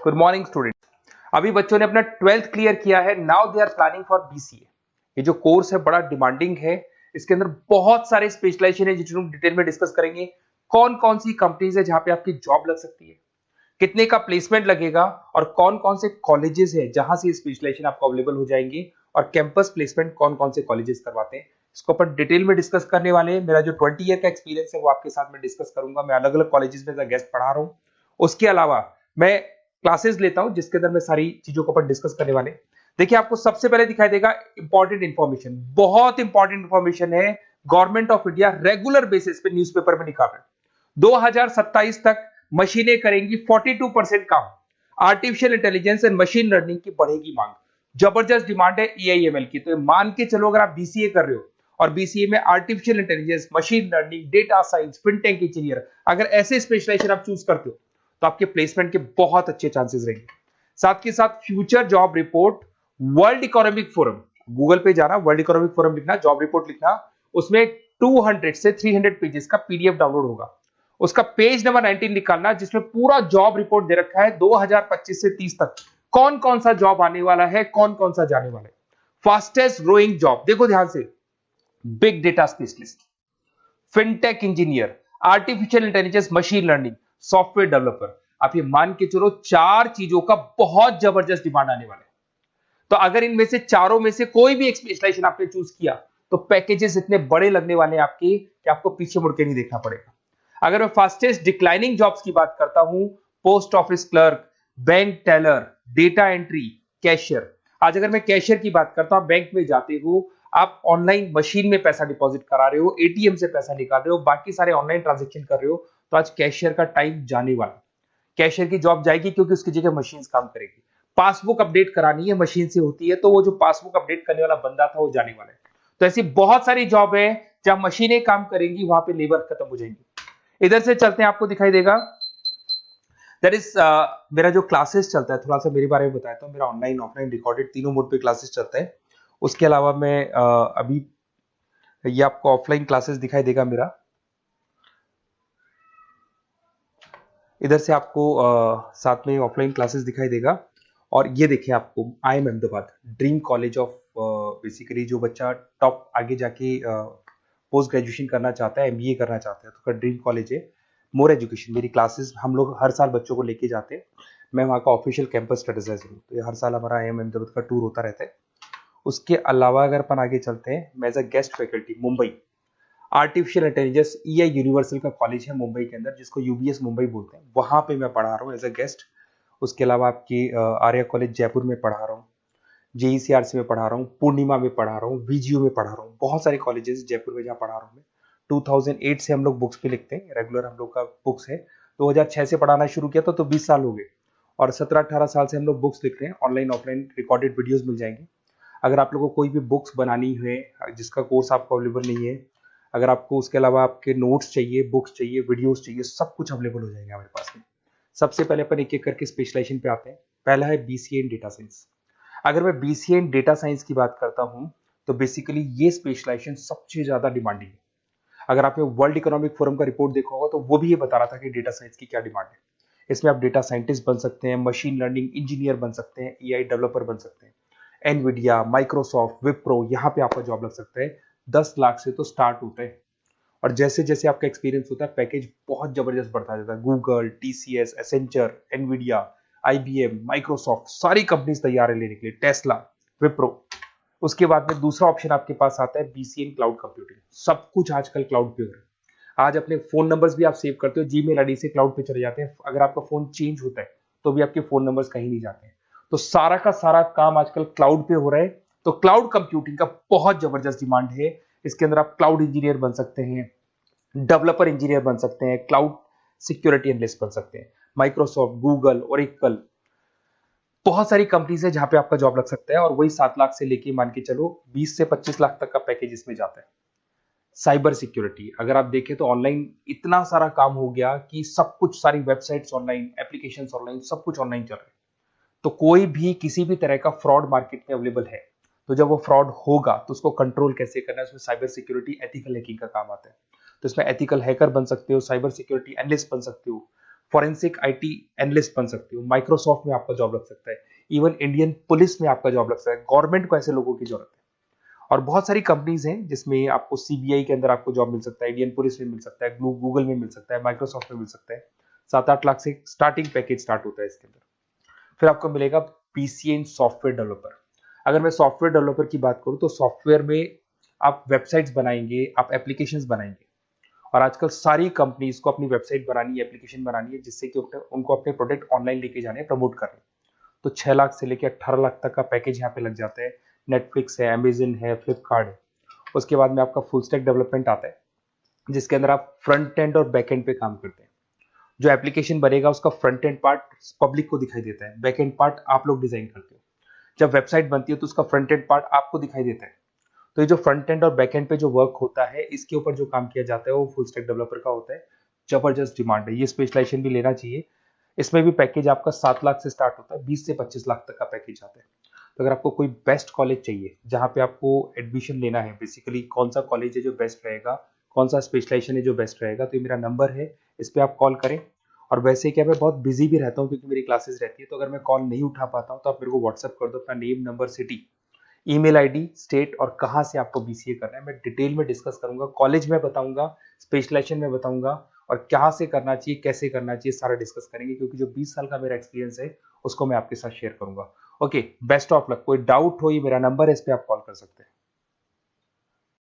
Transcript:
Good morning student. अभी बच्चों ने अपना 12th क्लियर किया है, now they are planning for BCA. ये जो कोर्स है बड़ा डिमांडिंग है, इसके अंदर बहुत सारे स्पेशलाइजेशन है जिनको डिटेल में डिस्कस करेंगे। कौन कौन सी कंपनीज है जहां पे आपकी जॉब लग सकती है, कितने का प्लेसमेंट लगेगा और कौन कौन से कॉलेजेस है जहां से स्पेशलाइजेशन आपको अवेलेबल हो जाएंगे और कैंपस प्लेसमेंट कौन कौन से कॉलेजेस करवाते हैं, इसको अपन डिटेल में डिस्कस करने वाले हैं। मेरा जो 20 ईयर का एक्सपीरियंस है वो आपके साथ में डिस्कस करूंगा। मैं अलग अलग कॉलेजेस में गेस्ट पढ़ा रहा हूँ, उसके अलावा मैं क्लासेस लेता हूं जिसके अंदर मैं सारी चीजों को अपन डिस्कस करने वाले। देखिए, आपको सबसे पहले दिखाई देगा इंपॉर्टेंट इंफॉर्मेशन, बहुत इंपॉर्टेंट इंफॉर्मेशन है। Government of India regular basis पे न्यूज़पेपर में निकाल रहा है 2027 तक मशीनें करेंगी 42% काम। Artificial intelligence and machine learning की बढ़ेगी मांग, जबरदस्त डिमांड है एआईएमएल की। तो मान के चलो, अगर आप बीसीए कर रहे हो और बीसीए में artificial intelligence, machine learning, data science, fintech engineer, अगर ऐसे स्पेशलाइजेशन आप चूज करते हो तो आपके प्लेसमेंट के बहुत अच्छे चांसेस रहेंगे। साथ के साथ future job report, world economic forum, Google पे जाना, वर्ल्ड इकोनॉमिक फोरम लिखना, जॉब रिपोर्ट लिखना, उसमें 200 से 300 पेजेस का पीडीएफ डाउनलोड होगा। उसका पेज नंबर 19 निकालना, जिसमें पूरा जॉब रिपोर्ट दे रखा है 2025 से 30 तक कौन कौन सा जॉब आने वाला है, कौन कौन सा जाने वाला है। फास्टेस्ट ग्रोइंग जॉब देखो ध्यान से, big data specialist, fintech engineer, artificial intelligence, machine learning, software developer. आप ये मान के चलो 4 चीजों का बहुत जबरदस्त डिमांड आने वाला है। तो अगर इनमें से चारों में से कोई भी एक स्पेशलाइजेशन आपने चूज किया तो पैकेजेस इतने बड़े लगने वाले हैं आपके कि आपको पीछे मुड़ के नहीं देखना पड़ेगा। अगर मैं फास्टेस्ट डिक्लाइनिंग जॉब्स की बात करता हूं, post office clerk, bank teller, data entry, cashier. आज अगर मैं कैशियर की बात करता हूं, बैंक में जाते हो, आप ऑनलाइन मशीन में पैसा डिपॉजिट करा रहे हो, एटीएम से पैसा निकाल रहे हो, बाकी सारे ऑनलाइन ट्रांजेक्शन कर रहे हो, तो आज कैशियर का टाइम जाने वाला। कैशियर की जॉब जाएगी क्योंकि उसकी जगह मशीन काम करेगी। पासबुक अपडेट करानी है, मशीन से होती है, तो वो जो पासबुक अपडेट करने वाला बंदा था वो जाने वाला है। तो ऐसी बहुत सारी जॉब है जहां मशीनें काम करेंगी, वहां पे लेबर खत्म हो जाएंगी। इधर से चलते हैं, आपको दिखाई देगा दैट इज मेरा जो क्लासेस चलता है, थोड़ा सा मेरे बारे में बताता हूँ। मेरा ऑनलाइन, ऑफलाइन, रिकॉर्डेड तीनों मोड पे क्लासेस चलता है। उसके अलावा मैं अभी ये आपको ऑफलाइन क्लासेस दिखाई देगा मेरा। इधर से आपको साथ में ऑफलाइन क्लासेस दिखाई देगा। और ये देखिए, आपको IIM Ahmedabad, dream college of, basically जो बच्चा टॉप आगे जाके पोस्ट ग्रेजुएशन करना चाहता है, एमबीए करना चाहता है, तो का ड्रीम कॉलेज है। मोर एजुकेशन, मेरी क्लासेस हम लोग हर साल बच्चों को लेके जाते हैं। मैं वहाँ का ऑफिशियल कैंपस स्ट्रेटेजाइजर हूँ, तो ये हर साल हमारा IIM अहमदाबाद का टूर होता रहता है। उसके अलावा अगर अपन आगे चलते हैं, मैं as a guest faculty Mumbai artificial intelligence EI universal का कॉलेज है मुंबई के अंदर, जिसको UBS मुंबई बोलते हैं, वहां पे मैं पढ़ा रहा हूँ एज अ गेस्ट। उसके अलावा आपकी आर्या कॉलेज जयपुर में पढ़ा रहा हूँ, JECRC में पढ़ा रहा हूँ, पूर्णिमा में पढ़ा रहा हूँ, VGU में पढ़ा रहा हूँ। बहुत सारे कॉलेजेस जयपुर में जहाँ पढ़ा रहा हूँ मैं। 2008 से हम लोग बुक्स पे लिखते हैं, रेगुलर हम लोग का बुक्स है। 2006 से पढ़ाना शुरू किया तो 20 साल हो गए, और 17-18 साल से हम लोग बुक्स लिख रहे हैं। ऑनलाइन, ऑफलाइन रिकॉर्डेड वीडियोस मिल जाएंगे। अगर आप लोगों को कोई भी बुक्स बनानी है जिसका कोर्स आपको अवेलेबल नहीं है, अगर आपको उसके अलावा आपके नोट्स चाहिए, बुक्स चाहिए, वीडियोस चाहिए, सब कुछ अवेलेबल हो जाएगा हमारे पास में। सबसे पहले अपन एक एक करके स्पेशलाइजेशन पे आते हैं। पहला है BCA इन डेटा साइंस। अगर मैं BCA इन डेटा साइंस की बात करता हूं तो बेसिकली ये स्पेशलाइजेशन सबसे ज्यादा डिमांडिंग है। अगर आपने वर्ल्ड इकोनॉमिक फोरम का रिपोर्ट देखा होगा तो वो भी ये बता रहा था कि डेटा साइंस की क्या डिमांड है। इसमें आप डेटा साइंटिस्ट बन सकते हैं, मशीन लर्निंग इंजीनियर बन सकते हैं, AI डेवलपर बन सकते हैं। एनवीडिया, माइक्रोसॉफ्ट, विप्रो, यहाँ पे आपका जॉब लग सकता है। 10 लाख से तो स्टार्ट होता है, और जैसे जैसे आपका एक्सपीरियंस होता है पैकेज बहुत जबरदस्त बढ़ता जाता है। Google, TCS, Accenture, Nvidia, IBM, Microsoft, सारी कंपनीज तैयार है लेने के लिए, टेस्ला, विप्रो। उसके बाद में दूसरा ऑप्शन आपके पास आता है BCA इन क्लाउड कंप्यूटिंग। सब कुछ आजकल क्लाउड पे हो रहा है। आज अपने फोन नंबर्स भी आप सेव करते हो, जीमेल आईडी से क्लाउड पे चले जाते हैं। अगर आपका फोन चेंज होता है तो भी आपके फोन नंबर्स कहीं नहीं जाते हैं। तो सारा का सारा काम आजकल क्लाउड पे हो रहा है। तो क्लाउड कंप्यूटिंग का बहुत जबरदस्त डिमांड है। इसके अंदर आप क्लाउड इंजीनियर बन सकते हैं, डेवलपर इंजीनियर बन सकते हैं, क्लाउड सिक्योरिटी एनालिस्ट बन सकते हैं। माइक्रोसॉफ्ट, गूगल, ओरेकल, बहुत सारी कंपनीज है जहां पे आपका जॉब लग सकता है। और वही 7 लाख से लेके मान के चलो 20 से 25 लाख तक का पैकेज इसमें जाता है। साइबर सिक्योरिटी, अगर आप देखें तो ऑनलाइन इतना सारा काम हो गया कि सब कुछ, सारी वेबसाइट्स ऑनलाइन, एप्लीकेशंस ऑनलाइन, सब कुछ ऑनलाइन चल रहा है। तो कोई भी किसी भी तरह का फ्रॉड मार्केट में अवेलेबल है, तो जब वो फ्रॉड होगा तो उसको कंट्रोल कैसे करना है, उसमें साइबर सिक्योरिटी, एथिकल हैकिंग का काम आता है। तो इसमें एथिकल हैकर बन सकते हो, साइबर सिक्योरिटी एनालिस्ट बन सकते हो, फॉरेंसिक आईटी एनालिस्ट बन सकते हो, माइक्रोसॉफ्ट में आपका जॉब लग सकता है, इवन इंडियन पुलिस में आपका जॉब लग सकता है। गवर्नमेंट को ऐसे लोगों की जरूरत है। और बहुत सारी कंपनीज हैं जिसमें आपको सीबीआई के अंदर आपको जॉब मिल सकता है, इंडियन पुलिस में मिल सकता है, गूगल में मिल सकता है, माइक्रोसॉफ्ट में मिल सकता है। 7-8 लाख से स्टार्टिंग पैकेज स्टार्ट होता है इसके अंदर। फिर आपको मिलेगा पीसीए इन सॉफ्टवेयर डेवलपर। अगर मैं सॉफ्टवेयर डेवलपर की बात करूं तो सॉफ्टवेयर में आप वेबसाइट्स बनाएंगे, आप एप्लीकेशंस बनाएंगे। और आजकल सारी कंपनीज को अपनी वेबसाइट बनानी है, एप्लीकेशन बनानी है, जिससे कि उनको अपने प्रोडक्ट ऑनलाइन लेके जाने हैं, प्रमोट करने। तो 6 लाख से लेकर 18 लाख तक का पैकेज यहाँ पे लग जाता है। नेटफ्लिक्स है, अमेजन है, फ्लिपकार्ट है। उसके बाद में आपका फुल स्टैक डेवलपमेंट आता है, जिसके अंदर आप फ्रंट एंड और बैक एंड पे काम करते हैं। जो एप्लीकेशन बनेगा उसका फ्रंट एंड पार्ट पब्लिक को दिखाई देता है, बैक एंड पार्ट आप लोग डिजाइन करते हो। जब वेबसाइट बनती है तो उसका फ्रंट एंड पार्ट आपको दिखाई देता है। तो ये जो फ्रंट एंड और बैक एंड पे जो वर्क होता है, इसके ऊपर जो काम किया जाता है वो फुल स्टैक डेवलपर का होता है। जबरदस्त डिमांड है, ये स्पेशलाइजेशन भी लेना चाहिए। इसमें भी पैकेज आपका 7 लाख से स्टार्ट होता है, 20 से 25 लाख तक का पैकेज आता है। तो अगर आपको कोई बेस्ट कॉलेज चाहिए जहाँ पे आपको एडमिशन लेना है, बेसिकली कौन सा कॉलेज है जो बेस्ट रहेगा, कौन सा स्पेशलाइजेशन है जो बेस्ट रहेगा, तो ये मेरा नंबर है, इस पर आप कॉल करें। और वैसे क्या, मैं बहुत बिजी भी रहता हूँ क्योंकि मेरी क्लासेस रहती है, तो अगर मैं कॉल नहीं उठा पाता हूँ तो आप मेरे को व्हाट्सअप कर दो अपना name, number, city, email ID, state और कहाँ से आपको बीसीए करना है। मैं डिटेल में डिस्कस करूंगा, कॉलेज में बताऊंगा, स्पेशलाइजेशन में बताऊंगा, और कहाँ से करना चाहिए, कैसे करना चाहिए, सारा डिस्कस करेंगे, क्योंकि जो 20 साल का मेरा एक्सपीरियंस है उसको मैं आपके साथ शेयर करूंगा। Okay, best of luck. कोई डाउट हो, ये मेरा नंबर है, इस पर आप कॉल कर सकते हैं।